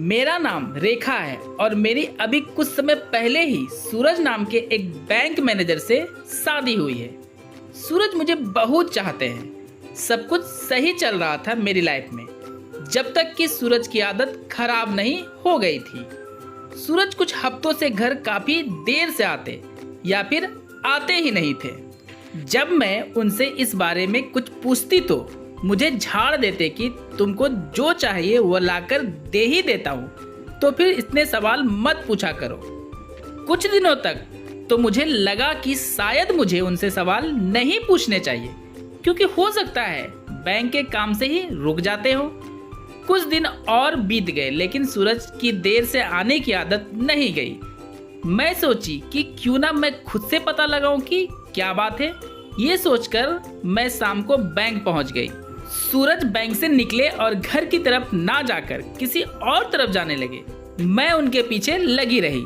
मेरा नाम रेखा है और मेरी अभी कुछ समय पहले ही सूरज नाम के एक बैंक मैनेजर से शादी हुई है। सूरज मुझे बहुत चाहते हैं। सब कुछ सही चल रहा था मेरी लाइफ में, जब तक कि सूरज की आदत खराब नहीं हो गई थी। सूरज कुछ हफ्तों से घर काफ़ी देर से आते या फिर आते ही नहीं थे। जब मैं उनसे इस बारे में कुछ पूछती तो मुझे झाड़ देते कि तुमको जो चाहिए वो लाकर दे ही देता हूँ, तो फिर इतने सवाल मत पूछा करो। कुछ दिनों तक तो मुझे लगा कि शायद मुझे उनसे सवाल नहीं पूछने चाहिए, क्योंकि हो सकता है बैंक के काम से ही रुक जाते हो। कुछ दिन और बीत गए, लेकिन सूरज की देर से आने की आदत नहीं गई। मैं सोची कि क्यों ना मैं खुद से पता लगाऊं कि क्या बात है। ये सोचकर मैं शाम को बैंक पहुंच गई। सूरज बैंक से निकले और घर की तरफ ना जाकर किसी और तरफ जाने लगे। मैं उनके पीछे लगी रही।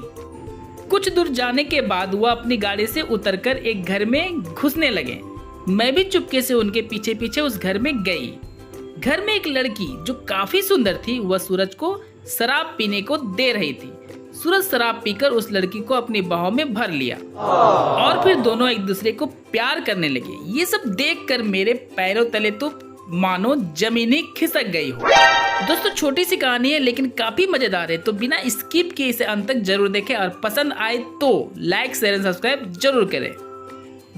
कुछ दूर जाने के बाद वह अपनी गाड़ी से उतरकर एक घर में घुसने लगे। मैं भी चुपके से उनके पीछे पीछे उस घर में गई। घर में एक लड़की जो काफी सुंदर थी, वह सूरज को शराब पीने को दे रही थी। सूरज शराब पीकर उस लड़की को अपनी बाहों में भर लिया और फिर दोनों एक दूसरे को प्यार करने लगे। ये सब देखकर मेरे पैरों तले तो मानो जमीन ही खिसक गई हो। दोस्तों, छोटी सी कहानी है लेकिन काफी मजेदार है, तो बिना स्किप किए इसे अंत तक जरूर देखें और पसंद आए तो लाइक शेयर एंड सब्सक्राइब जरूर करें।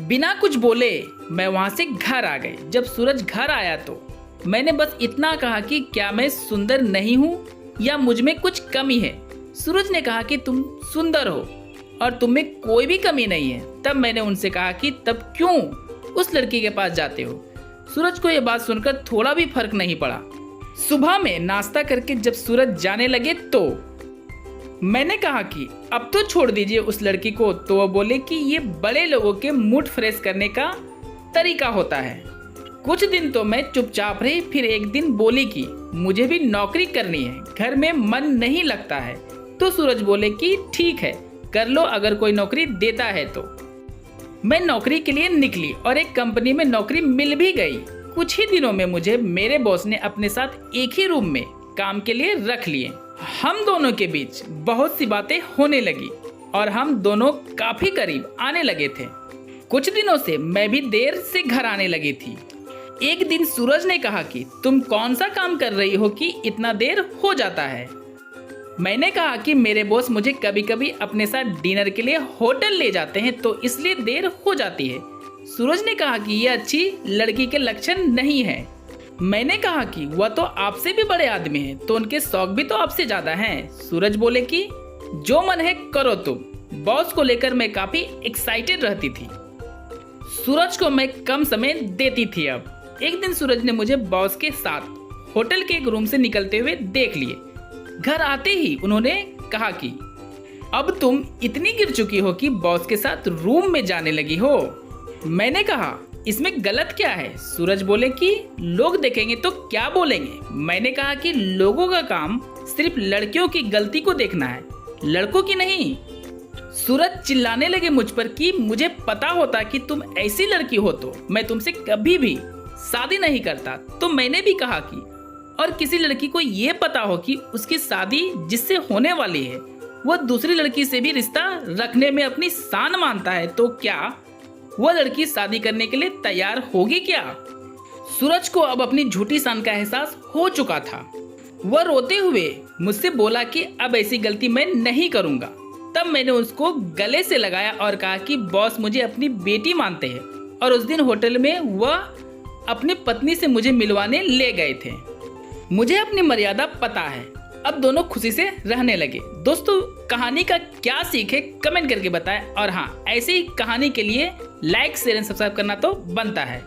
बिना कुछ बोले मैं वहां से घर आ गई। जब सूरज घर आया तो मैंने बस इतना कहा कि क्या मैं सुंदर नहीं हूँ या मुझ में कुछ कमी है। सूरज ने कहा कि तुम सुंदर हो और तुम में कोई भी कमी नहीं है। तब मैंने उनसे कहा कि तब क्यों उस लड़की के पास जाते हो। सूरज को यह बात सुनकर थोड़ा भी फर्क नहीं पड़ा। सुबह में नाश्ता करके जब सूरज जाने लगे तो मैंने कहा कि अब तो छोड़ दीजिए उस लड़की को। तो वो बोले कि ये बड़े लोगों के मूड फ्रेश करने का तरीका होता है। कुछ दिन तो मैं चुपचाप रही, फिर एक दिन बोली कि मुझे भी नौकरी करनी है, घर में मन नहीं लगता है। तो सूरज बोले कि ठीक है, कर लो, अगर कोई नौकरी देता है तो। मैं नौकरी के लिए निकली और एक कंपनी में नौकरी मिल भी गई। कुछ ही दिनों में मुझे मेरे बॉस ने अपने साथ एक ही रूम में काम के लिए रख लिए। हम दोनों के बीच बहुत सी बातें होने लगी और हम दोनों काफी करीब आने लगे थे। कुछ दिनों से मैं भी देर से घर आने लगी थी। एक दिन सूरज ने कहा कि तुम कौन सा काम कर रही हो कि इतना देर हो जाता है। मैंने कहा कि मेरे बॉस मुझे कभी कभी अपने साथ डिनर के लिए होटल ले जाते हैं, तो इसलिए देर हो जाती है। सूरज ने कहा कि यह अच्छी लड़की के लक्षण नहीं है। मैंने कहा कि वह तो आपसे भी बड़े आदमी हैं, तो उनके शौक भी तो आपसे ज्यादा हैं। सूरज बोले कि जो मन है करो तुम। बॉस को लेकर मैं काफी एक्साइटेड रहती थी। सूरज को मैं कम समय देती थी। अब एक दिन सूरज ने मुझे बॉस के साथ होटल के एक रूम से निकलते हुए देख लिए। घर आते ही उन्होंने कहा कि अब तुम इतनी गिर चुकी हो कि बॉस के साथ रूम में जाने लगी हो। मैंने कहा इसमें गलत क्या है। सूरज बोले कि लोग देखेंगे तो क्या बोलेंगे। मैंने कहा कि लोगों का काम सिर्फ लड़कियों की गलती को देखना है, लड़कों की नहीं। सूरज चिल्लाने लगे मुझ पर कि मुझे पता होता कि तुम ऐसी लड़की हो तो मैं तुमसे कभी भी शादी नहीं करता। तो मैंने भी कहा कि और किसी लड़की को ये पता हो कि उसकी शादी जिससे होने वाली है वह दूसरी लड़की से भी रिश्ता रखने में अपनी शान मानता है, तो क्या वह लड़की शादी करने के लिए तैयार होगी क्या। सूरज को अब अपनी झूठी शान का एहसास हो चुका था। वह रोते हुए मुझसे बोला कि अब ऐसी गलती मैं नहीं करूंगा। तब मैंने उसको गले से लगाया और कहा कि बॉस मुझे अपनी बेटी मानते हैं और उस दिन होटल में वह अपनी पत्नी से मुझे मिलवाने ले गए थे। मुझे अपनी मर्यादा पता है। अब दोनों खुशी से रहने लगे। दोस्तों, कहानी का क्या सीख है कमेंट करके बताएं और हाँ, ऐसी ही कहानी के लिए लाइक शेयर एंड सब्सक्राइब करना तो बनता है।